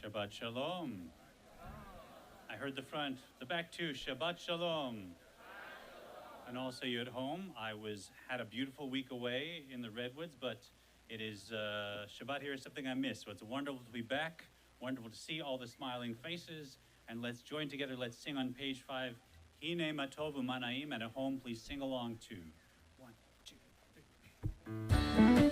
Shabbat Shalom. I heard the front, the back too. Shabbat Shalom. And also you at home. I had a beautiful week away in the Redwoods, but it is Shabbat here is something I missed. So it's wonderful to be back. Wonderful to see all the smiling faces. And let's join together. Let's sing on page 5. Hine matov umanaim. And at home, please sing along too. 1, 2, 3.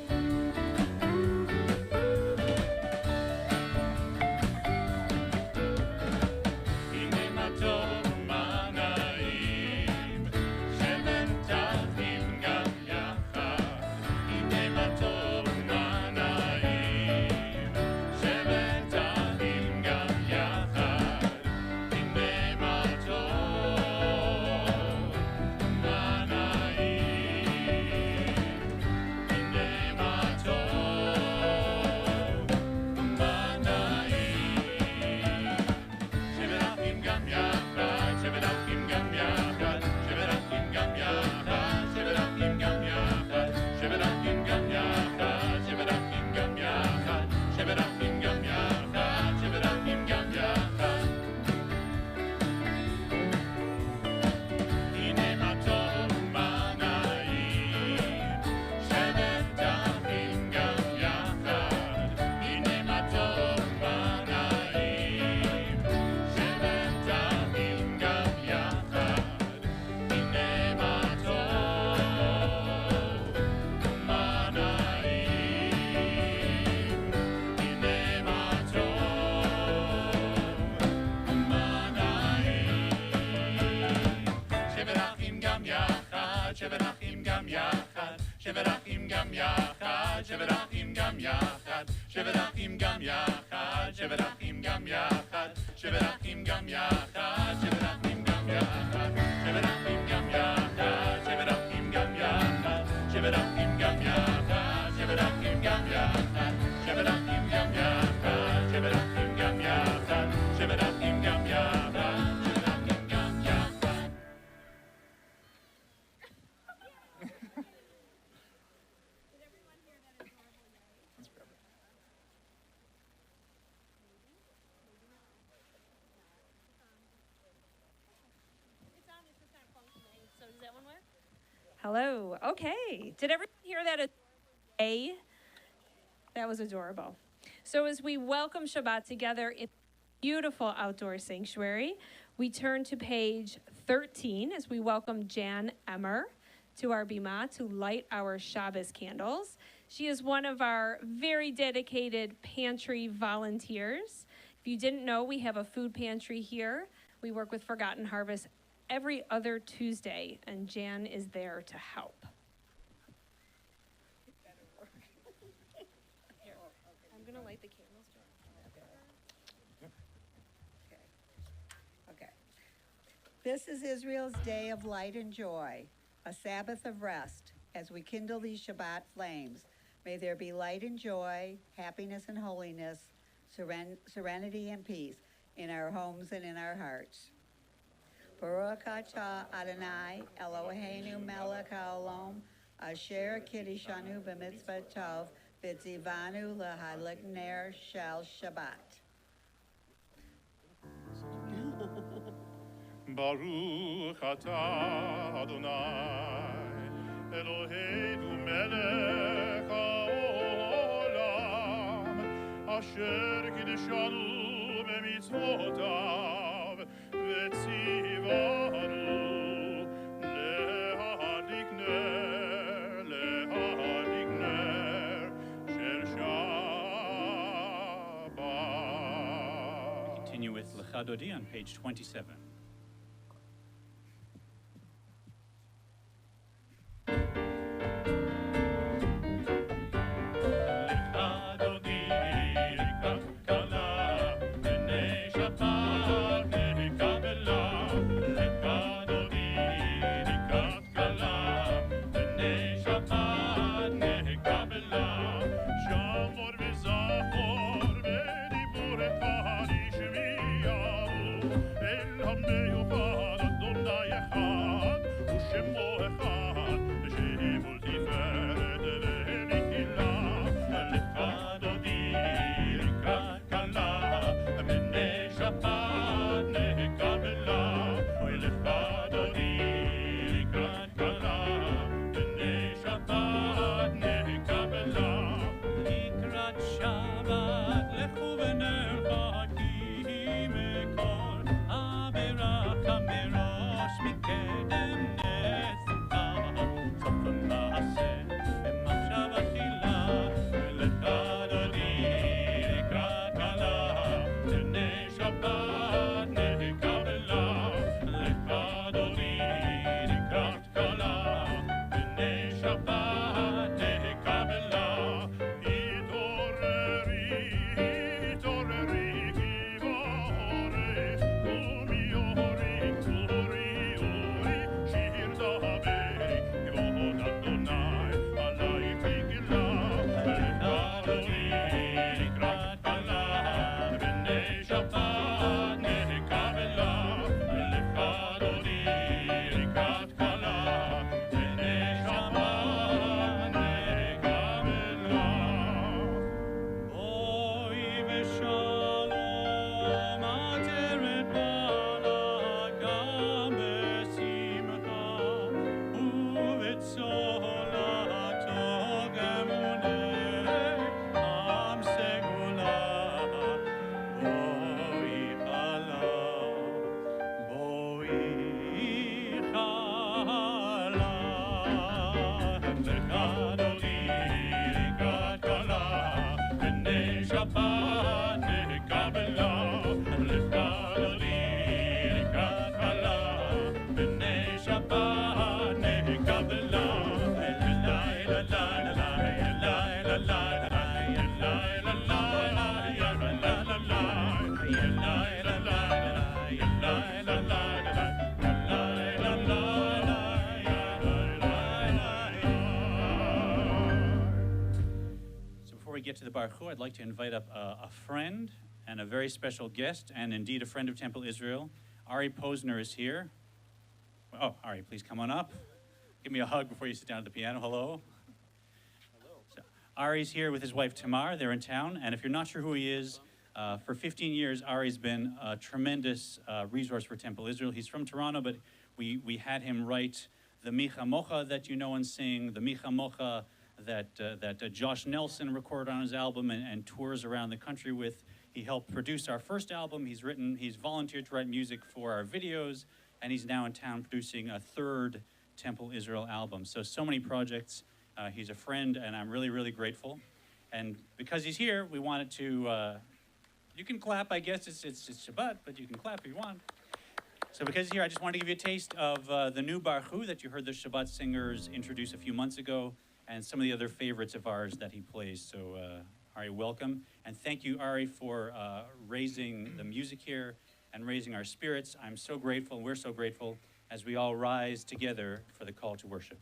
Hello. Okay. Did everyone hear that? That was adorable. So as we welcome Shabbat together in beautiful outdoor sanctuary, we turn to page 13 as we welcome Jan Emmer to our bima to light our Shabbos candles. She is one of our very dedicated pantry volunteers. If you didn't know, we have a food pantry here. We work with Forgotten Harvest every other Tuesday, and Jan is there to help. Here, I'm going to light the candles. Okay. This is Israel's day of light and joy, a Sabbath of rest. As we kindle these Shabbat flames, may there be light and joy, happiness and holiness, serenity and peace in our homes and in our hearts. Baruch atah Adonai Eloheinu melech haolam asher kiddishanu b'mitzvah tov v'tzivanu l'hadlik ner shel Shabbat. Baruch atah Adonai Eloheinu melech haolam asher kiddishanu b'mitzvotav v'tzivanu l'hadlik ner shel Shabbat. Continue with Lecha Dodi on page 27. El Get to the Baruch Hu, I'd like to invite up a friend and a very special guest, and indeed a friend of Temple Israel. Ari Posner is here. Oh, Ari, please come on up. Give me a hug before you sit down at the piano. Hello. Hello. So, Ari's here with his wife Tamar. They're in town, and if you're not sure who he is, for 15 years, Ari's been a tremendous resource for Temple Israel. He's from Toronto, but we had him write the Micha Mocha that you know and sing, the Micha Mocha that Josh Nelson recorded on his album and tours around the country with. He helped produce our first album. He's volunteered to write music for our videos, and he's now in town producing a third Temple Israel album. So many projects. He's a friend, and I'm really, really grateful. And because he's here, we wanted to, you can clap, I guess. It's Shabbat, but you can clap if you want. So because he's here, I just wanted to give you a taste of the new Baruch Hu that you heard the Shabbat singers introduce a few months ago, and some of the other favorites of ours that he plays. So Ari, welcome. And thank you, Ari, for raising the music here and raising our spirits. I'm so grateful, and we're so grateful, as we all rise together for the call to worship.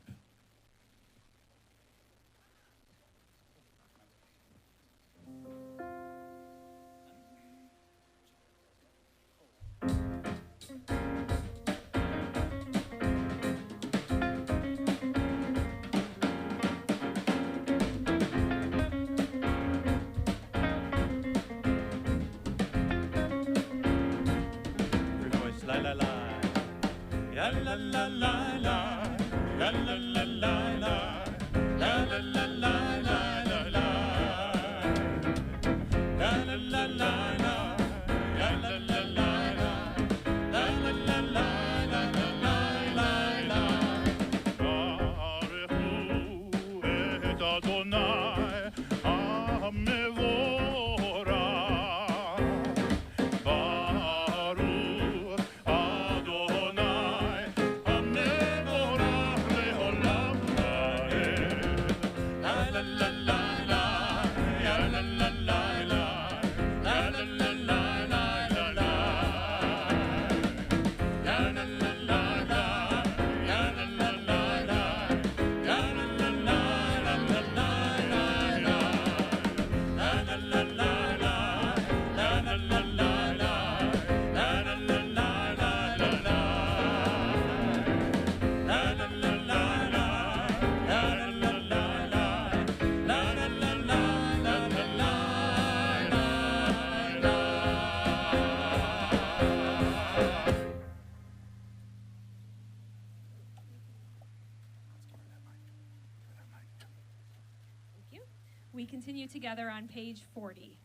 We continue together on page 40.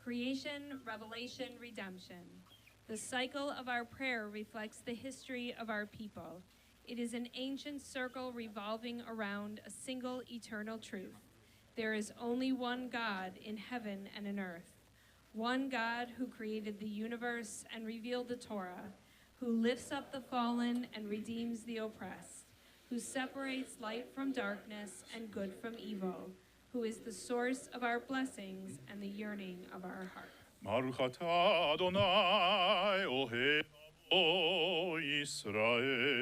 Creation, revelation, redemption. The cycle of our prayer reflects the history of our people. It is an ancient circle revolving around a single eternal truth. There is only one God in heaven and in earth. One God who created the universe and revealed the Torah, who lifts up the fallen and redeems the oppressed, who separates light from darkness and good from evil, who is the source of our blessings and the yearning of our heart. Baruch atah Adonai Ohel Yisrael.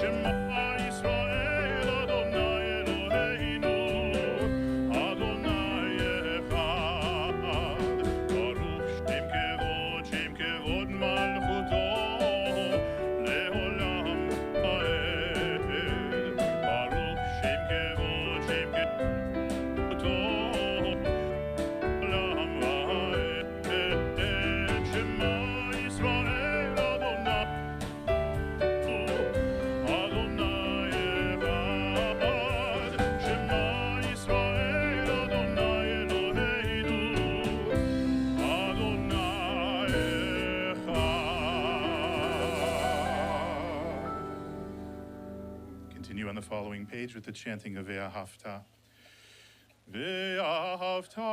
Shema continue on the following page with the chanting of Ve'ahavta. Ve'ahavta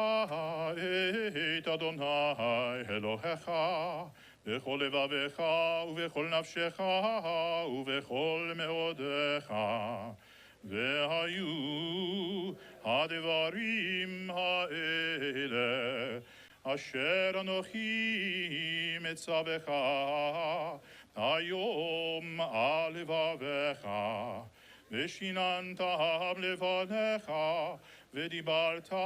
et Adonai Elohecha bechol levavecha uvechol nafshecha uvechol meodecha ve'hayu hadevarim ha'ele asher anochi metzavecha hayom al levavecha ve'shinantam levanecha ve'dibarta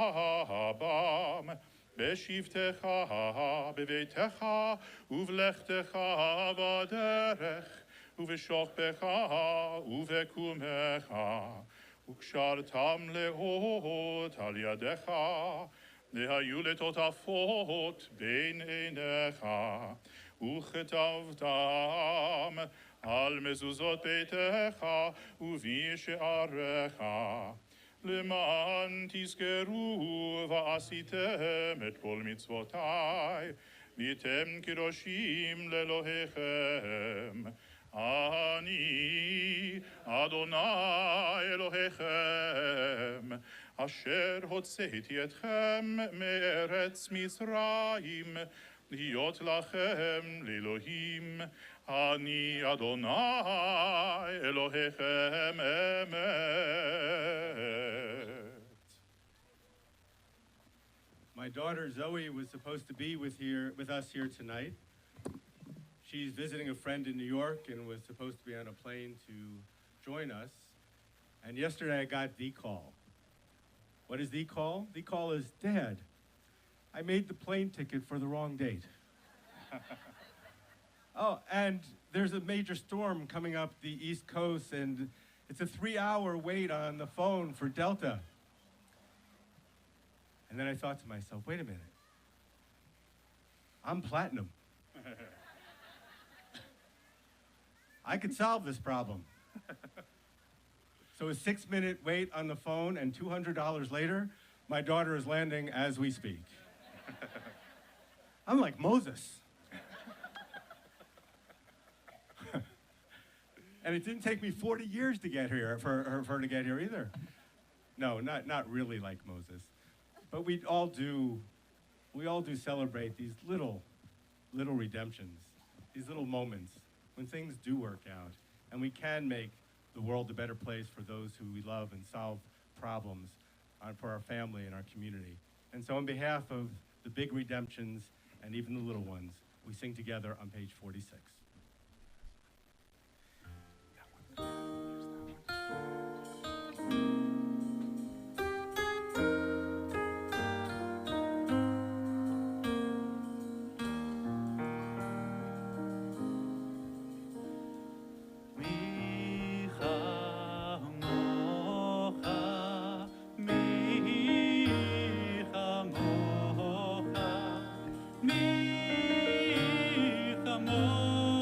bam בשבתך בביתך ובלכתך בדרך ובשוכבך ובקומך וקשרתם לאות על ידך והיו לטוטפות בין עיניך וכתבתם על מזוזות ביתך ובשעריך למען תזכרו ועשיתם את כל מצוותיי, והייתם קדושים לאלוהיכם. אני, אדוני אלוהיכם, אשר הוצאתי אתכם מארץ מצרים, להיות לכם לאלוהים. אני אדוני אלוהיכם אמת. My daughter Zoe was supposed to be with us here tonight. She's visiting a friend in New York and was supposed to be on a plane to join us. And yesterday I got the call. What is the call? The call is, Dad, I made the plane ticket for the wrong date. Oh, and there's a major storm coming up the East Coast, and it's a 3-hour wait on the phone for Delta. And then I thought to myself, wait a minute. I'm platinum. I could solve this problem. So a 6-minute wait on the phone, and $200 later, my daughter is landing as we speak. I'm like Moses. And it didn't take me 40 years to get here, for her to get here either. No, not really like Moses. But we all do celebrate these little redemptions, these little moments when things do work out, and we can make the world a better place for those who we love and solve problems for our family and our community. And so on behalf of the big redemptions and even the little ones, we sing together on page 46. Mi amor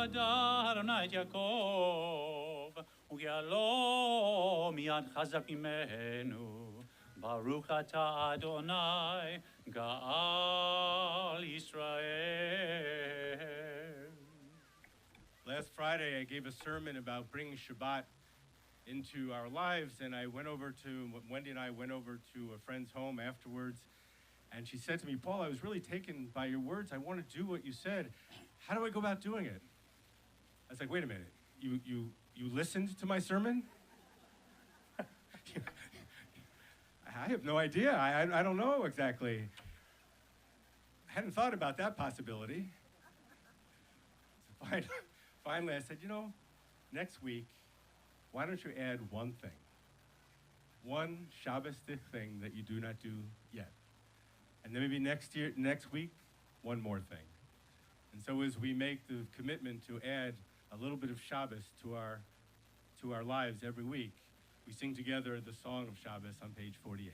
ידע אדוני את יעקב, וגאלו מיד חזק ממנו. ברוך אתה אדוני, גאל ישראל. Last Friday, I gave a sermon about bringing Shabbat into our lives, and Wendy and I went over to a friend's home afterwards, and she said to me, Paul, I was really taken by your words. I want to do what you said. How do I go about doing it? I was like, wait a minute, you listened to my sermon? I have no idea. I don't know exactly. I hadn't thought about that possibility. So finally, I said, next week, why don't you add one thing? One Shabbostic thing that you do not do yet. And then maybe next week, one more thing. And so as we make the commitment to add a little bit of Shabbos to our lives every week, we sing together the Song of Shabbos on page 48.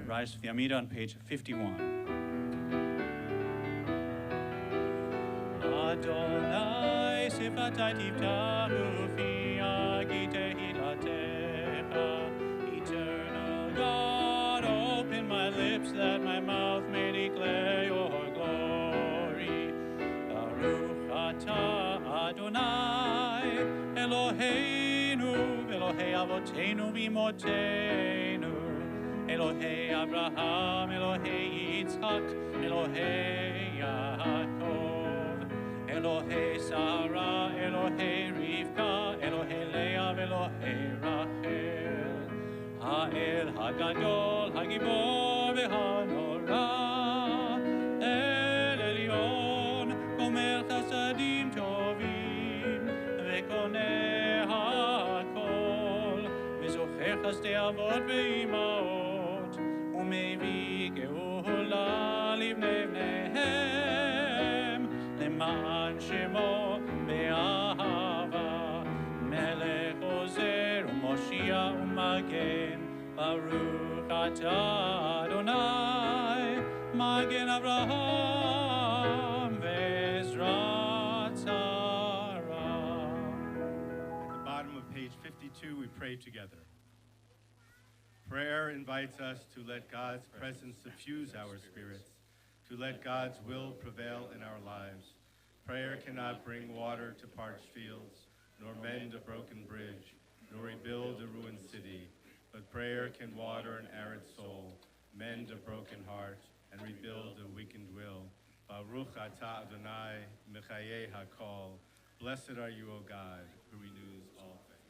Rise for the Amida on page 51. Adonai sifatai tiftahu fi agite hilatecha. Eternal God, open my lips that my mouth may declare your glory. Baruch atah Adonai Eloheinu Elohei avotenu v'imotenu. Elohei Abraham, Elohei Yitzchak, Elohei Yaakov, Elohei Sarah, Elohei Rivka, Elohei Leah, Elohei Rachel, Ha'el Hagadol, Hagibor v'Hanora, El Elyon, Gomer Chasadim Tovim, V'koneh HaKol, V'zocher Chasdei Avot v'Imaot, ומביא גאולה לבני בניהם, למען שמו באהבה, מלך עוזר ומושיע ומגן, ברוך ata Adonai, Magen Avraham, Vezrat Sarah. At the bottom of page 52, we pray together. Prayer invites us to let God's presence suffuse our spirits, to let God's will prevail in our lives. Prayer cannot bring water to parched fields, nor mend a broken bridge, nor rebuild a ruined city. But prayer can water an arid soul, mend a broken heart, and rebuild a weakened will. Baruch atah Adonai, Mechayeh HaKol. Blessed are you, O God, who renews all things.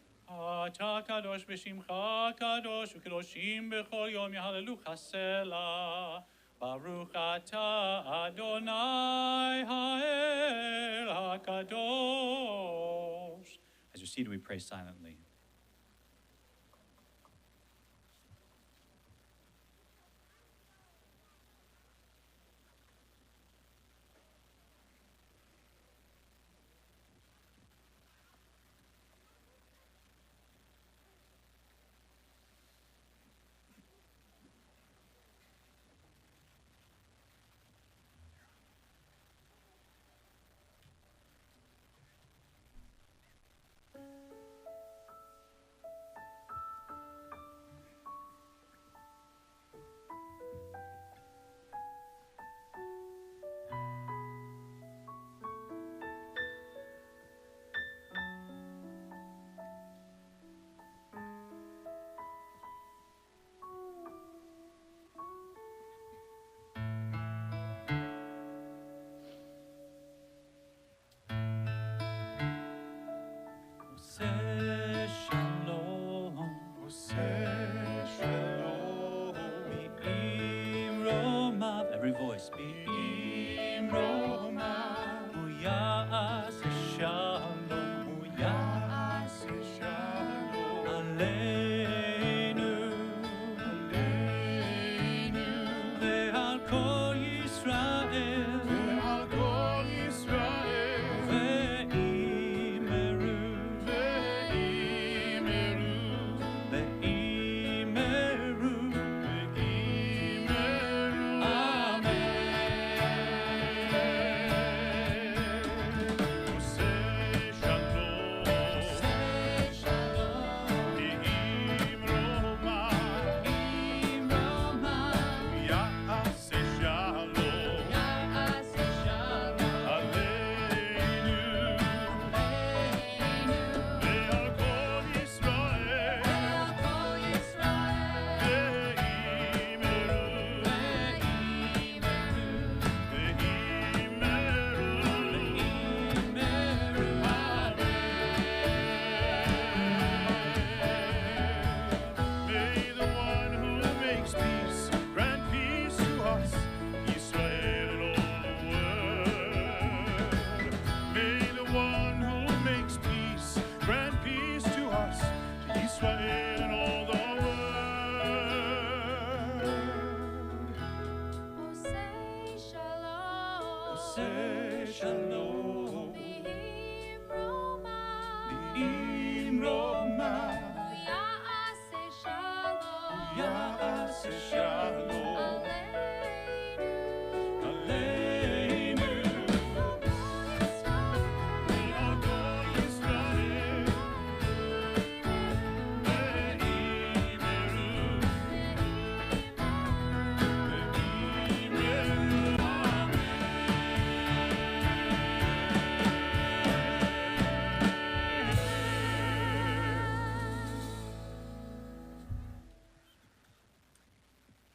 אתה קדוש בשמך קדוש וקדושים בכל יום יהללוך סלה. ברוך אתה אדוני האל הקדוש. As you're seated, we pray silently. Every voice. Be'im romav, hu ya'aseh shalom, hu ya'aseh shalom, aleinu, ve'al kol Yisrael, ve'imeru,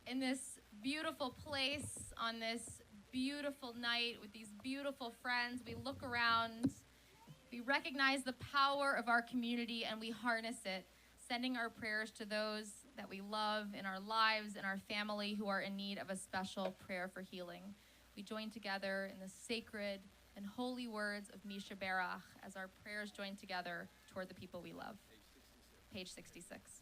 In this beautiful place on this beautiful night with these beautiful friends, we look around, we recognize the power of our community, and we harness it, sending our prayers to those that we love in our lives and our family who are in need of a special prayer for healing. We join together in the sacred and holy words of Misha Berach as our prayers join together toward the people we love. Page 66.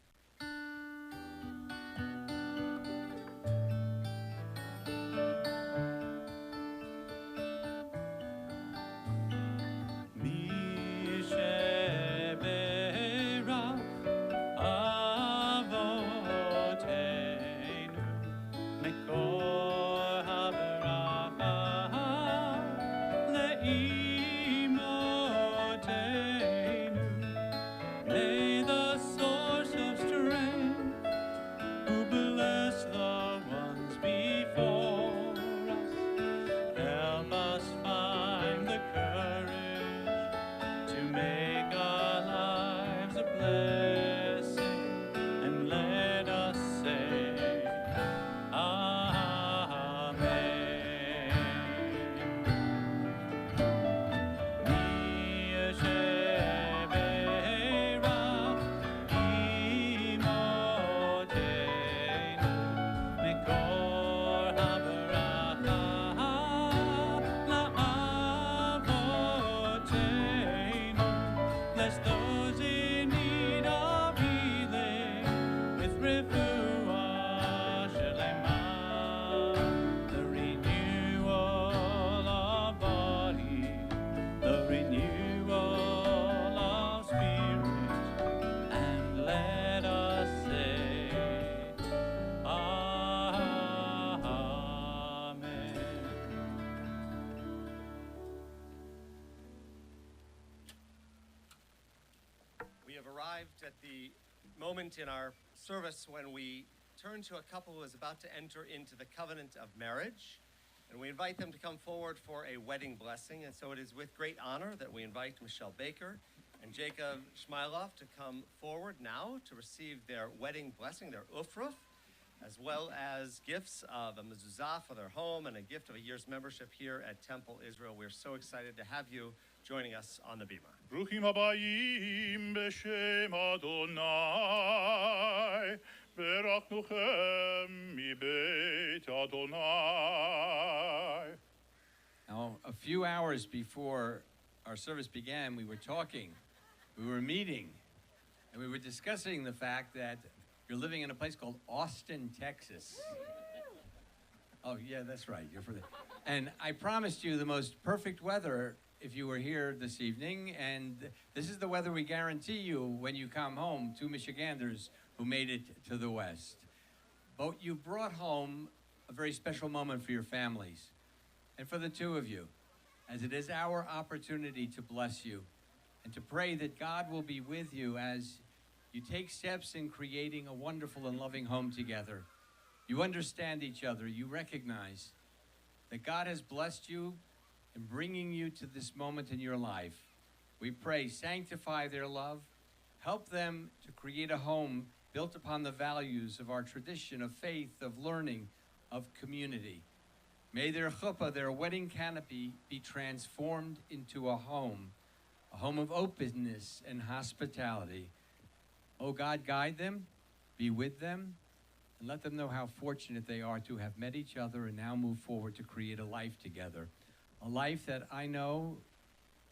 have arrived at the moment in our service when we turn to a couple who is about to enter into the covenant of marriage. And we invite them to come forward for a wedding blessing. And so it is with great honor that we invite Michelle Baker and Jacob Shmylov to come forward now to receive their wedding blessing, their ufruf, as well as gifts of a mezuzah for their home and a gift of a year's membership here at Temple Israel. We're so excited to have you joining us on the bima. ברוכים הבאים בשם אדוני, ברכנוכם מבית אדוני. Now, a few hours before our service began, we were talking, we were meeting, and we were discussing the fact that you're living in a place called Austin, Texas. Oh, yeah, that's right. You're from there. And I promised you the most perfect weather if you were here this evening, and this is the weather we guarantee you when you come home, two Michiganders who made it to the West. But you brought home a very special moment for your families and for the two of you, as it is our opportunity to bless you and to pray that God will be with you as you take steps in creating a wonderful and loving home together. You understand each other. You recognize that God has blessed you in bringing you to this moment in your life. We pray, sanctify their love, help them to create a home built upon the values of our tradition of faith, of learning, of community. May their chuppah, their wedding canopy, be transformed into a home of openness and hospitality. Oh God, guide them, be with them, and let them know how fortunate they are to have met each other and now move forward to create a life together. A life that I know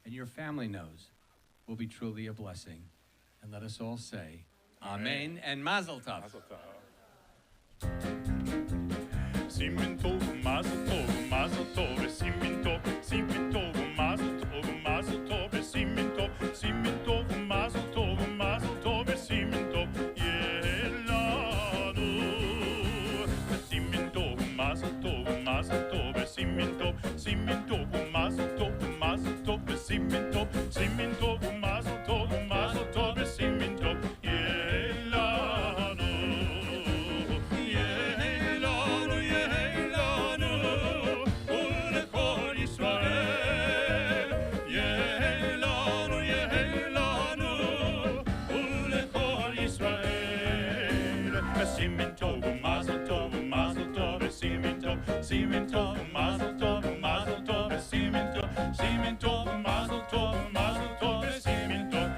and your family knows will be truly a blessing. And let us all say, Amen and Mazel Tov. Mazel tov. Simin tov, mazel tov, mazel tov, simin tov, mazel tov, mazel tov, simin tov, mazel tov, mazel tov, simin tov, yelanu. Simin tov, mazel tov, mazel tov, simin tov, mazel tov, mazel tov, simin tov, mazel tov, mazel tov, simin tov, yelanu. Yelanu, yelanu, ulechol Yisrael. Yelanu, yelanu, ulechol Yisrael. Simin tov, mazel tov, mazel tov, simin tov, mazel tov, mazel tov, simin tov, mazel tov, mazel tov, simin tov,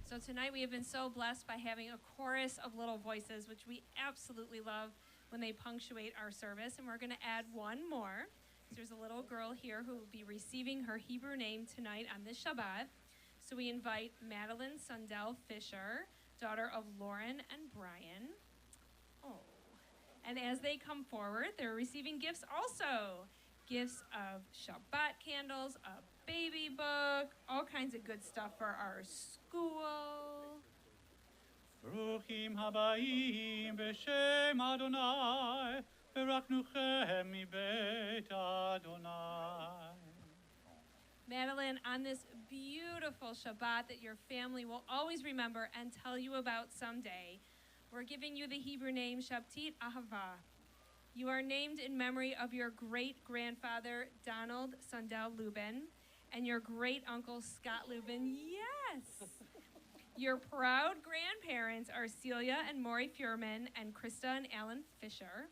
So tonight we have been so blessed by having a chorus of little voices, which we absolutely love when they punctuate our service. And we're going to add one more. There's a little girl here who will be receiving her Hebrew name tonight on this Shabbat. So we invite Madeline Sundell Fisher, daughter of Lauren and Brian. Oh. And as they come forward, they're receiving gifts also. Gifts of Shabbat candles, a baby book, all kinds of good stuff for our school. ברוכים הבאים בשם אדוני, ברכנוכם מבית אדוני. Madeline, on this beautiful Shabbat that your family will always remember and tell you about someday, we're giving you the Hebrew name Shabtit Ahava. You are named in memory of your great-grandfather, Donald Sundell Lubin, and your great-uncle, Scott Lubin. Yes! Your proud grandparents are Celia and Maury Furman and Krista and Alan Fisher.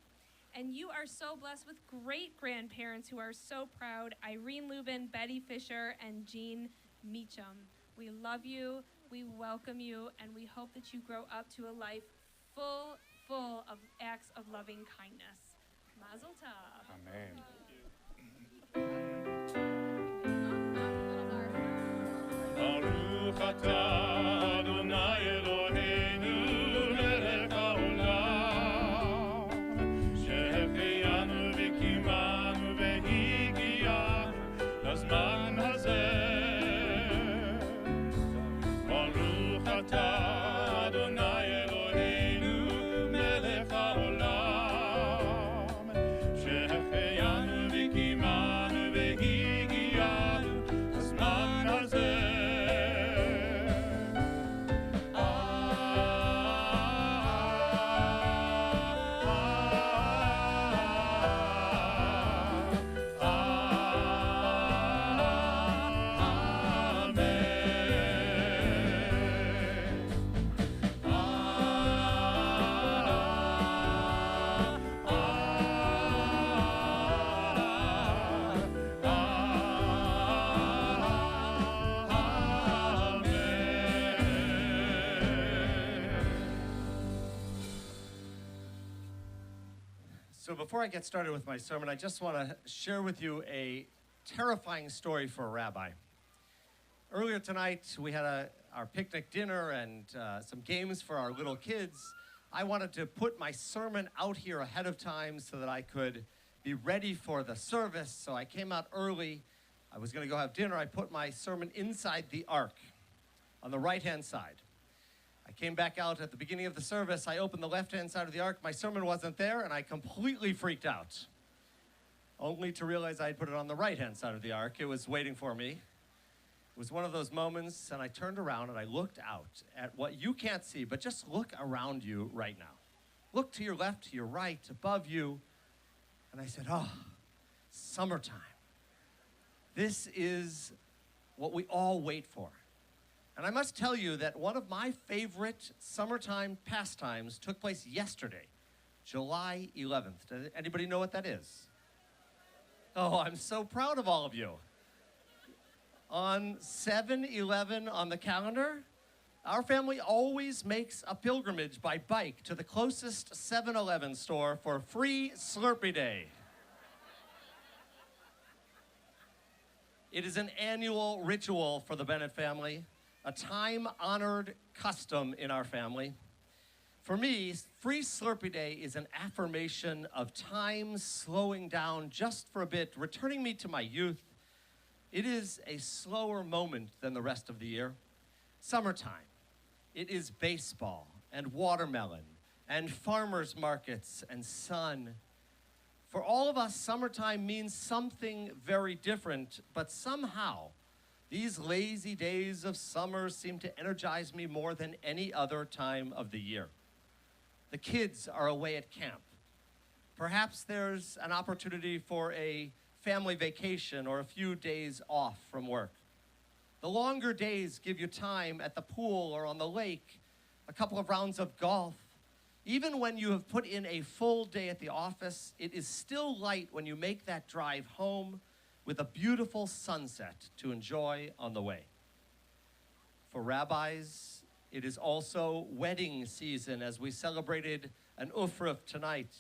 And you are so blessed with great-grandparents who are so proud, Irene Lubin, Betty Fisher, and Jean Meacham. We love you, we welcome you, and we hope that you grow up to a life full of acts of loving kindness. Mazel tov. Amen. Baruch atah Adonai Eloheinu melech haolam, שהחיינו וקיימנו והגיענו לזמן הזה. Baruch atah Adonai Eloheinu melech haolam, שהחיינו וקיימנו והגיענו So before I get started with my sermon, I just want to share with you a terrifying story for a rabbi. Earlier tonight, we had our picnic dinner and some games for our little kids. I wanted to put my sermon out here ahead of time so that I could be ready for the service. So I came out early. I was going to go have dinner. I put my sermon inside the ark on the right-hand side. I came back out at the beginning of the service. I opened the left-hand side of the ark. My sermon wasn't there, and I completely freaked out, only to realize I had put it on the right-hand side of the ark. It was waiting for me. It was one of those moments, and I turned around and I looked out at what you can't see, but just look around you right now. Look to your left, to your right, above you, and I said, oh, summertime. This is what we all wait for. And I must tell you that one of my favorite summertime pastimes took place yesterday, July 11th. Does anybody know what that is? Oh, I'm so proud of all of you. On 7/11 on the calendar, our family always makes a pilgrimage by bike to the closest 7-Eleven store for free Slurpee Day. It is an annual ritual for the Bennett family, a time-honored custom in our family. For me, free Slurpee Day is an affirmation of time slowing down just for a bit, returning me to my youth. It is a slower moment than the rest of the year. Summertime. It is baseball and watermelon and farmers markets and sun. For all of us, summertime means something very different, but somehow these lazy days of summer seem to energize me more than any other time of the year. The kids are away at camp. Perhaps there's an opportunity for a family vacation or a few days off from work. The longer days give you time at the pool or on the lake, a couple of rounds of golf. Even when you have put in a full day at the office, it is still light when you make that drive home with a beautiful sunset to enjoy on the way. For rabbis, it is also wedding season as we celebrated an Ufruf tonight.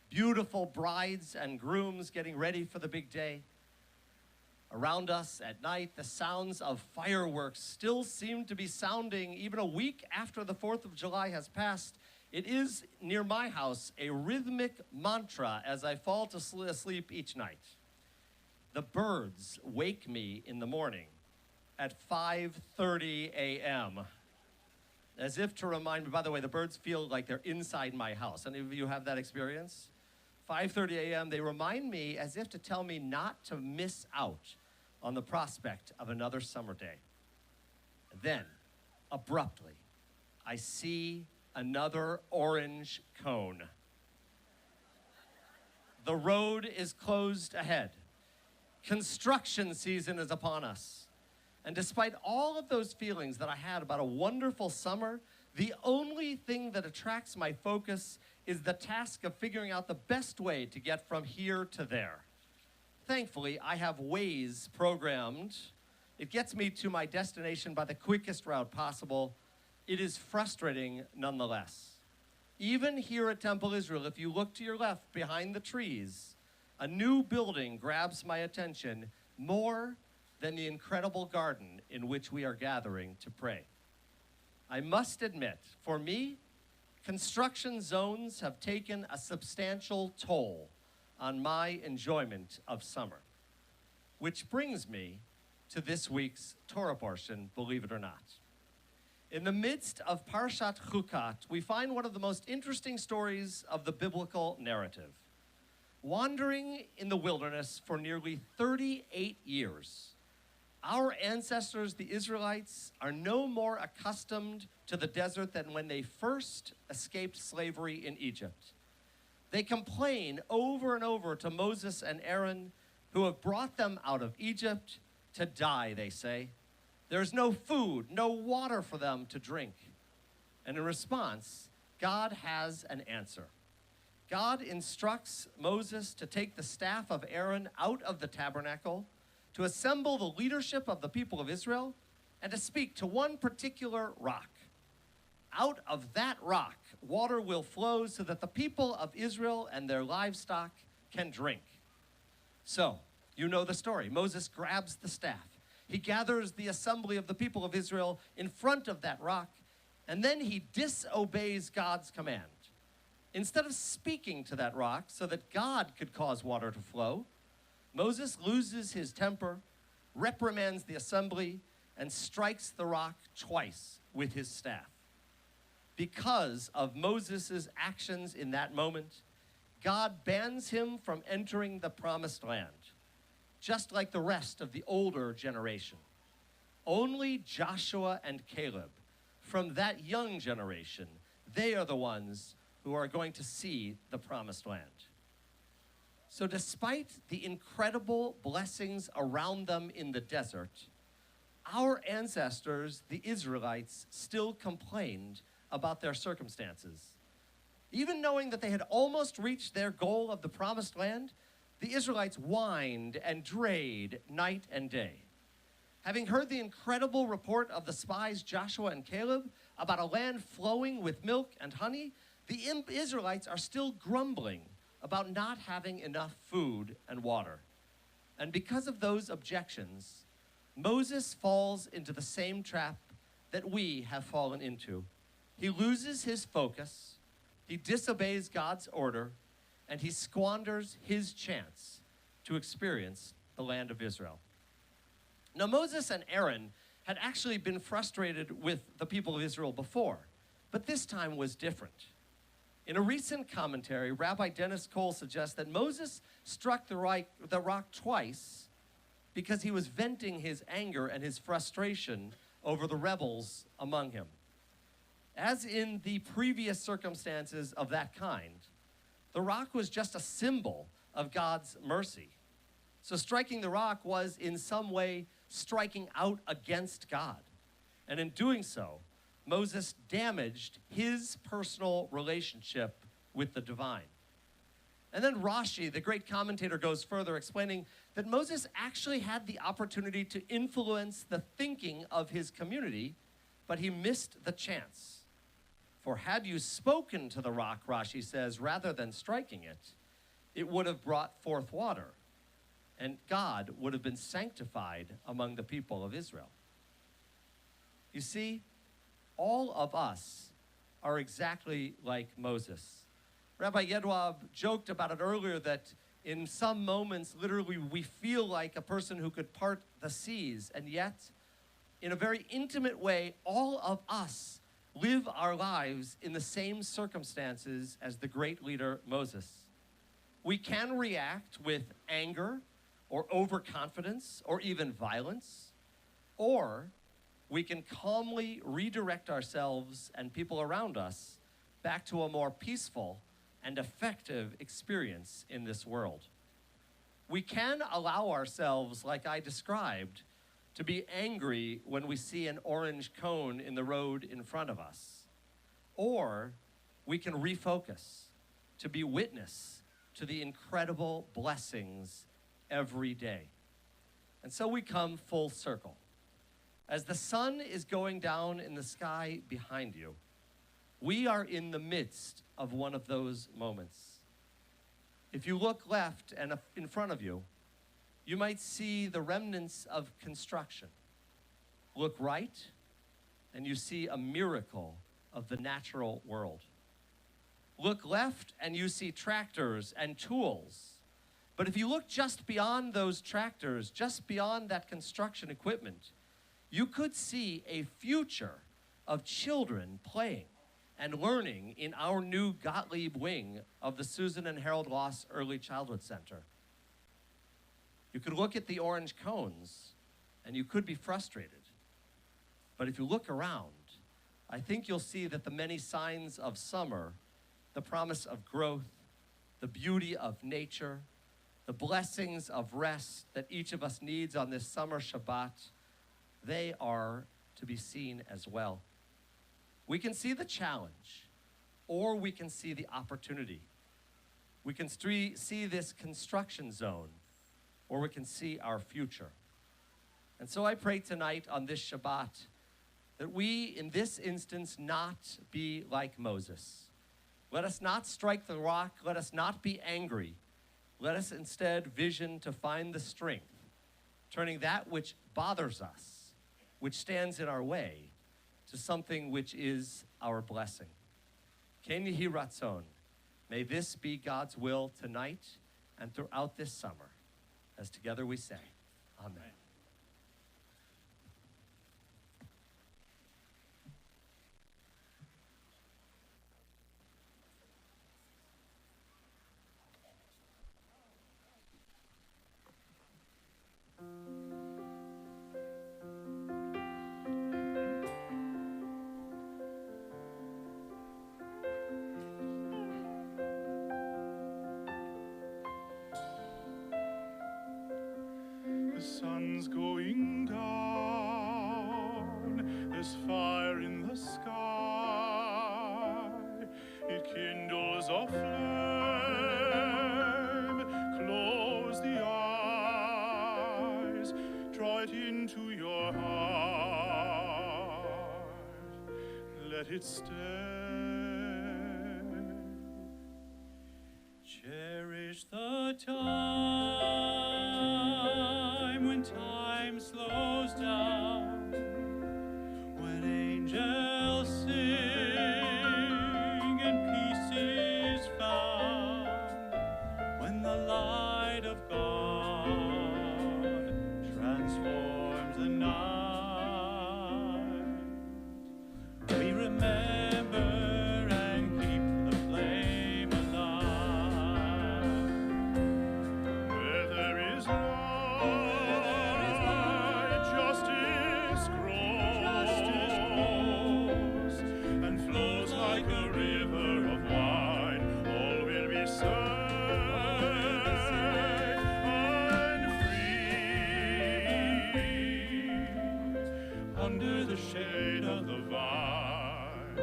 Beautiful brides and grooms getting ready for the big day. Around us at night, the sounds of fireworks still seem to be sounding even a week after the 4th of July has passed. It is, near my house, a rhythmic mantra as I fall to sleep each night. The birds wake me in the morning at 5:30 a.m. as if to remind me, by the way, the birds feel like they're inside my house. Any of you have that experience? 5:30 a.m., they remind me as if to tell me not to miss out on the prospect of another summer day. Then, abruptly, I see another orange cone. The road is closed ahead. Construction season is upon us. And despite all of those feelings that I had about a wonderful summer, the only thing that attracts my focus is the task of figuring out the best way to get from here to there. Thankfully, I have Waze programmed. It gets me to my destination by the quickest route possible. It is frustrating nonetheless. Even here at Temple Israel, if you look to your left behind the trees, a new building grabs my attention more than the incredible garden in which we are gathering to pray. I must admit, for me, construction zones have taken a substantial toll on my enjoyment of summer. Which brings me to this week's Torah portion, believe it or not. In the midst of Parshat Chukat, we find one of the most interesting stories of the biblical narrative. Wandering in the wilderness for nearly 38 years, our ancestors, the Israelites, are no more accustomed to the desert than when they first escaped slavery in Egypt. They complain over and over to Moses and Aaron, who have brought them out of Egypt to die, they say. There's no food, no water for them to drink. And in response, God has an answer. God instructs Moses to take the staff of Aaron out of the tabernacle, to assemble the leadership of the people of Israel, and to speak to one particular rock. Out of that rock water will flow so that the people of Israel and their livestock can drink. So, you know the story. Moses grabs the staff. He gathers the assembly of the people of Israel in front of that rock, and then he disobeys God's command. Instead of speaking to that rock so that God could cause water to flow, Moses loses his temper, reprimands the assembly, and strikes the rock twice with his staff. Because of Moses' actions in that moment, God bans him from entering the promised land, just like the rest of the older generation. Only Joshua and Caleb, from that young generation, they are the ones who are going to see the promised land. So despite the incredible blessings around them in the desert, our ancestors, the Israelites, still complained about their circumstances. Even knowing that they had almost reached their goal of the promised land, the Israelites whined and drayed night and day. Having heard the incredible report of the spies Joshua and Caleb about a land flowing with milk and honey, the Israelites are still grumbling about not having enough food and water. And because of those objections, Moses falls into the same trap that we have fallen into. He loses his focus, he disobeys God's order, and he squanders his chance to experience the land of Israel. Now, Moses and Aaron had actually been frustrated with the people of Israel before, but this time was different. In a recent commentary, Rabbi Dennis Cole suggests that Moses struck the rock twice because he was venting his anger and his frustration over the rebels among him. As in the previous circumstances of that kind, the rock was just a symbol of God's mercy. So striking the rock was in some way striking out against God. And in doing so, Moses damaged his personal relationship with the divine. And then Rashi, the great commentator, goes further, explaining that Moses actually had the opportunity to influence the thinking of his community, but he missed the chance. For had you spoken to the rock, Rashi says, rather than striking it, it would have brought forth water, and God would have been sanctified among the people of Israel. You see, all of us are exactly like Moses. Rabbi Yedwab joked about it earlier that in some moments, literally, we feel like a person who could part the seas, and yet, in a very intimate way, all of us live our lives in the same circumstances as the great leader Moses. We can react with anger or overconfidence or even violence, or we can calmly redirect ourselves and people around us back to a more peaceful and effective experience in this world. We can allow ourselves, like I described, to be angry when we see an orange cone in the road in front of us. Or we can refocus to be witness to the incredible blessings every day. And so we come full circle. As the sun is going down in the sky behind you, we are in the midst of one of those moments. If you look left and in front of you, you might see the remnants of construction. Look right, and you see a miracle of the natural world. Look left, and you see tractors and tools. But if you look just beyond those tractors, just beyond that construction equipment, you could see a future of children playing and learning in our new Gottlieb wing of the Susan and Harold Loss Early Childhood Center. You could look at the orange cones, and you could be frustrated. But if you look around, I think you'll see that the many signs of summer, the promise of growth, the beauty of nature, the blessings of rest that each of us needs on this summer Shabbat, they are to be seen as well. We can see the challenge, or we can see the opportunity. We can see this construction zone, or we can see our future. And so I pray tonight on this Shabbat that we, in this instance, not be like Moses, Let us not strike the rock. Let us not be angry. Let us instead vision to find the strength, turning that which bothers us, which stands in our way, to something which is our blessing. Ken Yehi Ratzon. May this be God's will tonight and throughout this summer, as together we say, Amen. The sun's going down, there's fire in the sky, it kindles a flame, close the eyes, draw it into your heart, let it stay. Cherish the time when time slows down, when angels sing and peace is found, when the light of God transforms the night. We remember and keep the flame alive. Where there is light, justice grows and flows like a river of wine. All will be safe and free under the shade of the vine,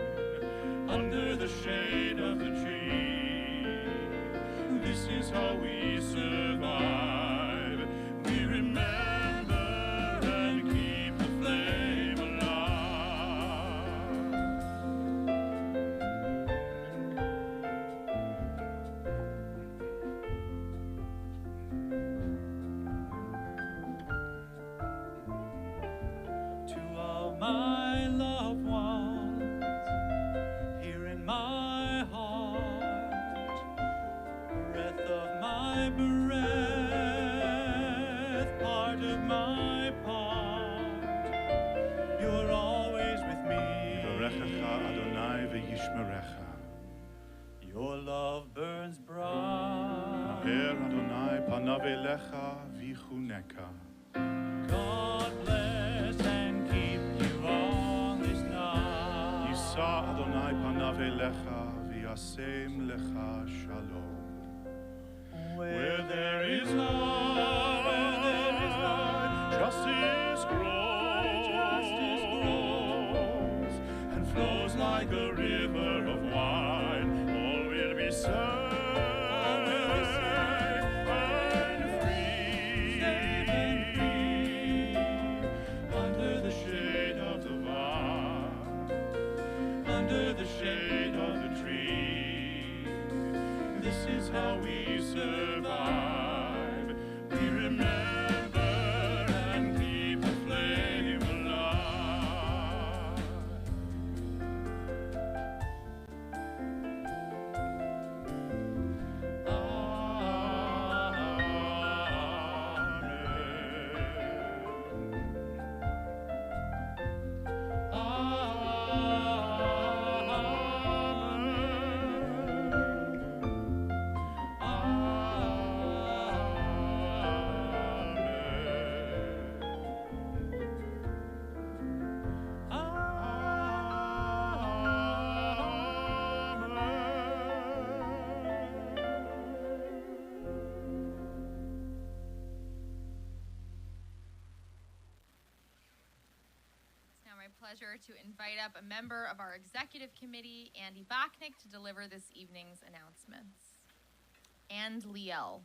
under the shade of the tree. This is how we survive. We remember and keep the flame alive. To all my loved ones here in my heart, breath of my breath, part of my part, you're always with me. Yevarechecha Adonai v'yishmerecha. Your love burns bright. Her Adonai panav elecha v'chuneka. God bless and keep you on this night. Yisa Adonai panav elecha v'yasem lecha shalom. Where there is light, justice grows and flows like a river of wine. All will be safe and free under the shade of the vine, under the shade of the tree. This is how we survive. We remember and keep the flame alive. It's now my pleasure to invite up a member of our executive committee, Andy Bachnick, to deliver this evening's announcements. And Liel.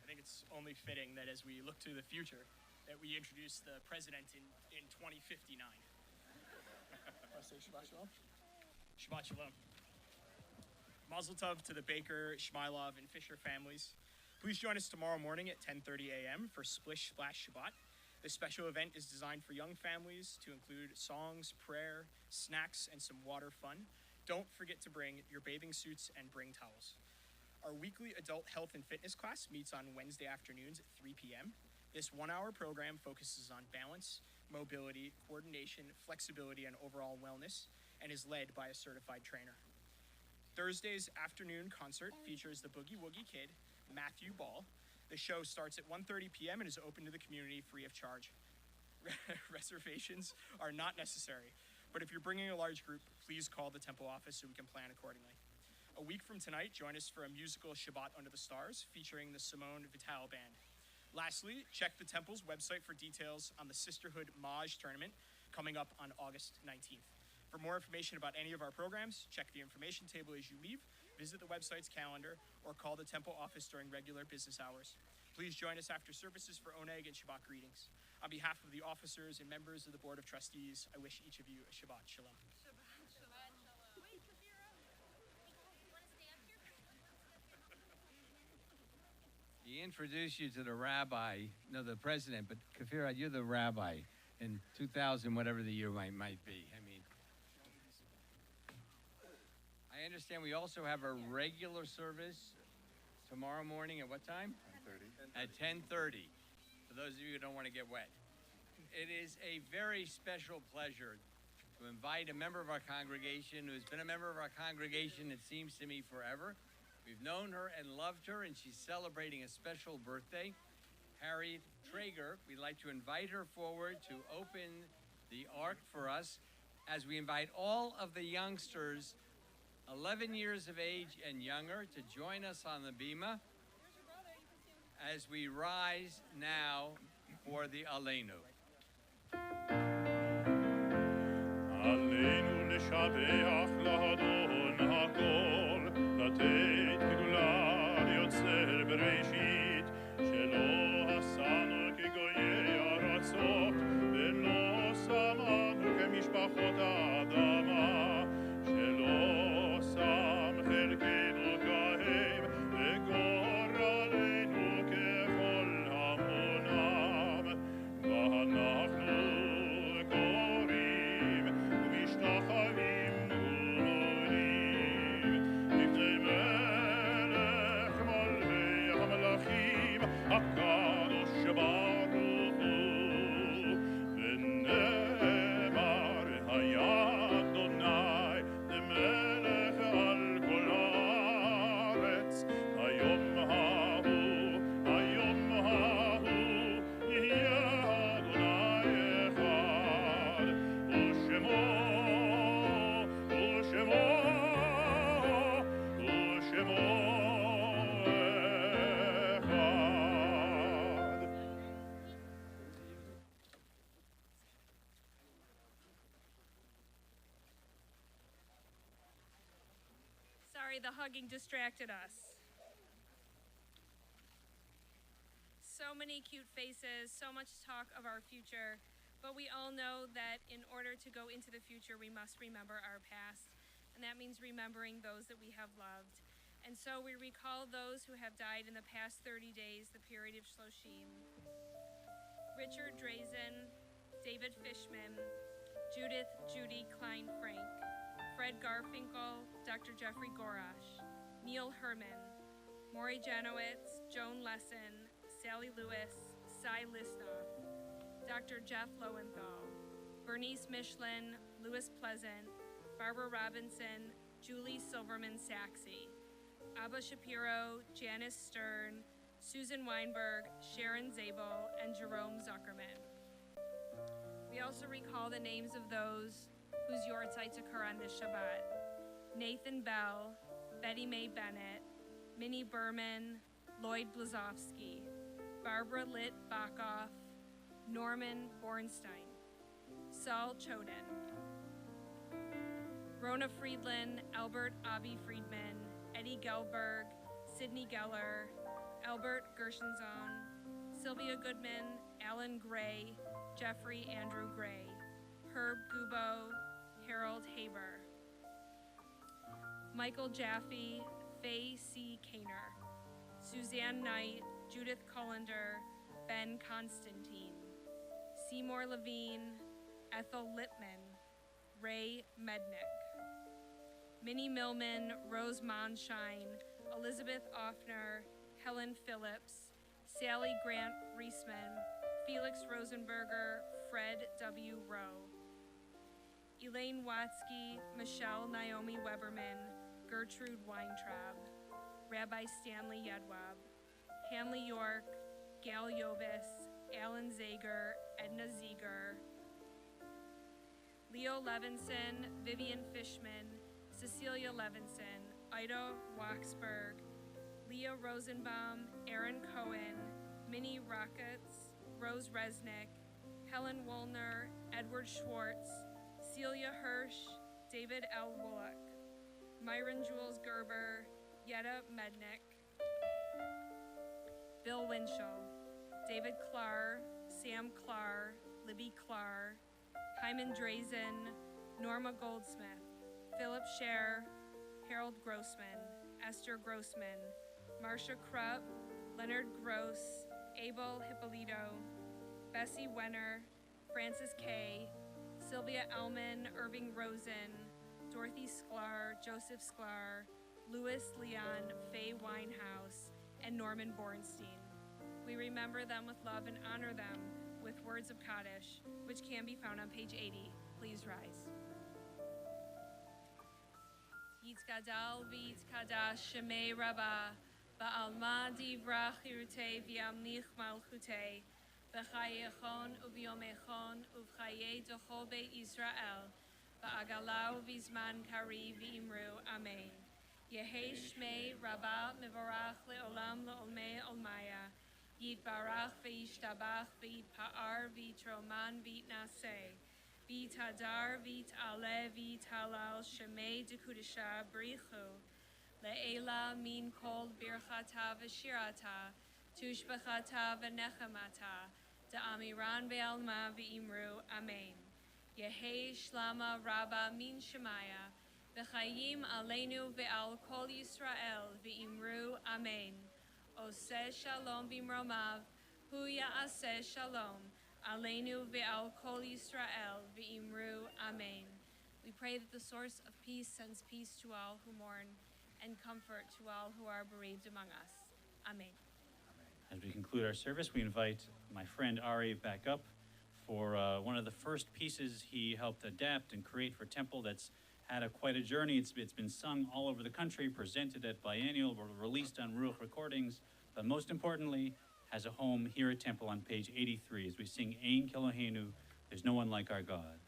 I think it's only fitting that as we look to the future, that we introduce the president in 2059. Want to say Shabbat Shalom? Shabbat Shalom. Mazel Tov to the Baker, Shmylov, and Fisher families. Please join us tomorrow morning at 10:30 a.m. for Splish Splash Shabbat. This special event is designed for young families to include songs, prayer, snacks, and some water fun. Don't forget to bring your bathing suits and bring towels. Our weekly adult health and fitness class meets on Wednesday afternoons at 3 p.m. This one-hour program focuses on balance, mobility, coordination, flexibility, and overall wellness, and is led by a certified trainer. Thursday's afternoon concert features the Boogie Woogie Kid, Matthew Ball. The show starts at 1:30 p.m. and is open to the community free of charge. Reservations are not necessary, but if you're bringing a large group, please call the temple office so we can plan accordingly. A week from tonight, join us for a musical Shabbat Under the Stars featuring the Simone Vitale Band. Lastly, check the temple's website for details on the Sisterhood Maj tournament coming up on August 19th. For more information about any of our programs, check the information table as you leave, visit the website's calendar, or call the temple office during regular business hours. Please join us after services for Oneg and Shabbat greetings. On behalf of the officers and members of the Board of Trustees, I wish each of you a Shabbat Shalom. He introduced you to the rabbi, no, the president, but Kafira, you're the rabbi in 2000, whatever the year might be. I mean, I understand we also have a regular service tomorrow morning at what time? 10:30. At 10:30, for those of you who don't want to get wet. It is a very special pleasure to invite a member of our congregation who has been a member of our congregation, it seems to me, forever. We've known her and loved her, and she's celebrating a special birthday. Harriet Traeger, we'd like to invite her forward to open the ark for us as we invite all of the youngsters 11 years of age and younger to join us on the bima as we rise now for the Aleinu. עלינו לשבח לאדון הכל, לתת גדולה ליוצר בראשית, שלא עשנו כגויי ארצות, ולא שמנו כמשפחות האדמה, שלא שם חלקנו כהם, וגורלנו ככל המונם, ואנחנו הקדוש ברוך הוא, ונאמר היה אדוני למלך על כל הארץ, היום ההוא יהיה אדוני אחד, ושמו The hugging distracted us. So many cute faces, so much talk of our future, but we all know that in order to go into the future, we must remember our past, and that means remembering those that we have loved. And so we recall those who have died in the past 30 days, the period of Shloshim. Richard Drazen, David Fishman, Judith Judy Klein-Frank, Fred Garfinkel, Dr. Jeffrey Gorash, Neil Herman, Maury Janowitz, Joan Lesson, Sally Lewis, Cy Lisnoff, Dr. Jeff Lowenthal, Bernice Michelin, Louis Pleasant, Barbara Robinson, Julie Silverman Saxey, Abba Shapiro, Janice Stern, Susan Weinberg, Sharon Zabel, and Jerome Zuckerman. We also recall the names of those whose yortzites occur on this Shabbat: Nathan Bell, Betty Mae Bennett, Minnie Berman, Lloyd Blazowski, Barbara Litt Bakoff, Norman Bornstein, Saul Choden, Rona Friedland, Albert Abi Friedman, Eddie Gelberg, Sidney Geller, Albert Gershenzon, Sylvia Goodman, Alan Gray, Jeffrey Andrew Gray, Herb Gubo, Harold Haber, Michael Jaffe, Faye C. Kaner, Suzanne Knight, Judith Cullender, Ben Constantine, Seymour Levine, Ethel Lippman, Ray Mednick, Minnie Millman, Rose Monshine, Elizabeth Offner, Helen Phillips, Sally Grant Reisman, Felix Rosenberger, Fred W. Rowe, Elaine Watsky, Michelle Naomi Weberman, Gertrude Weintraub, Rabbi Stanley Yedwab, Hanley York, Gail Yovis, Alan Zager, Edna Zeger, Leo Levinson, Vivian Fishman, Cecilia Levinson, Ida Waxberg, Leah Rosenbaum, Aaron Cohen, Minnie Rockets, Rose Resnick, Helen Woolner, Edward Schwartz, Celia Hirsch, David L. Wolak, Myron Jules Gerber, Yetta Mednick, Bill Winchell, David Clark, Sam Clark, Libby Clark, Hyman Drazen, Norma Goldsmith, Philip Scher, Harold Grossman, Esther Grossman, Marcia Krupp, Leonard Gross, Abel Hippolito, Bessie Wenner, Francis Kay, Sylvia Ellman, Irving Rosen, Dorothy Sklar, Joseph Sklar, Louis Leon, Faye Winehouse, and Norman Bornstein. We remember them with love and honor them with words of Kaddish, which can be found on page 80. Please rise. Yitzkadal v'yitzkadash shemei rabbah, ba'alma divrach irutei v'yamnich malchutei, b'chayechon u'v'yomechon u'v'chayei d'chol beit Yisrael, ba'agalau v'zman kari v'imru, amen. Yehi shmei rabbah mivorach le'olam le'olmei olmaya, yitbarach v'yishtabach v'yitpa'ar v'yitroman v'yitnaseh, v'yitadar v'yit'aleh v'yitalal shemei dekudesha brichu, le'ela min kol birchata v'shirata, tushbachata v'nechemata, da'amiran ve'alma v'imru, amen. Yehi shlama rabba min shemaya, v'chayim aleinu ve'al kol Yisrael v'imru, amen. Oseh shalom b'mromav, hu ya'aseh shalom, aleinu ve'al kol Yisrael v'imru, amen. We pray that the source of peace sends peace to all who mourn and comfort to all who are bereaved among us. Amen. As we conclude our service, we invite my friend Ari back up for one of the first pieces he helped adapt and create for Temple that's had quite a journey. It's been sung all over the country, presented at biennial, released on Ruach Recordings, but most importantly, has a home here at Temple on page 83 as we sing Ein Kelohenu, There's No One Like Our God.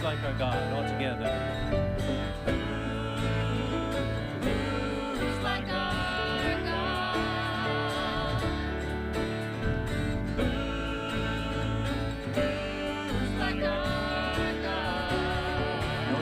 Like our God, all together. Who's like our God? Who's like our God? No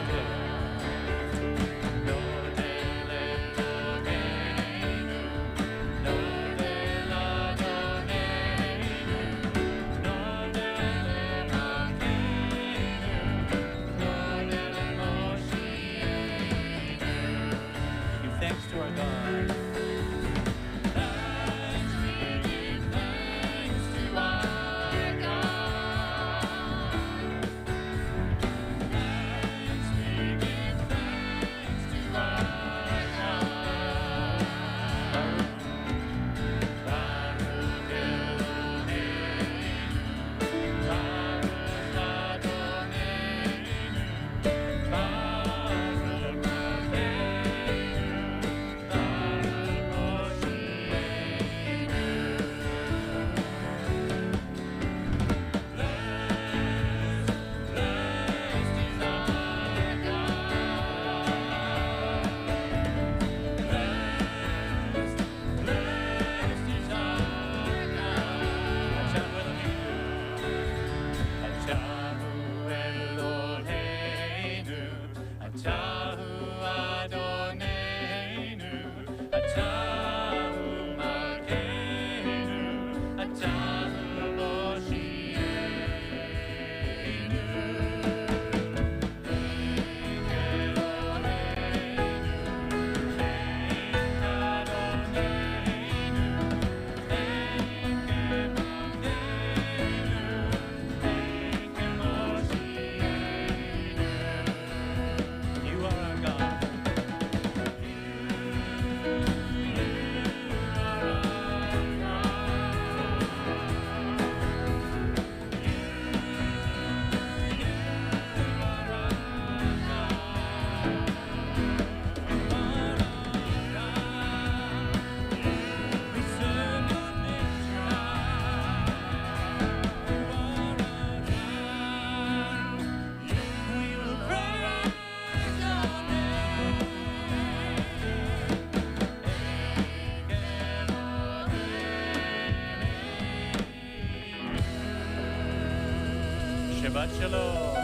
Shabbat Shalom.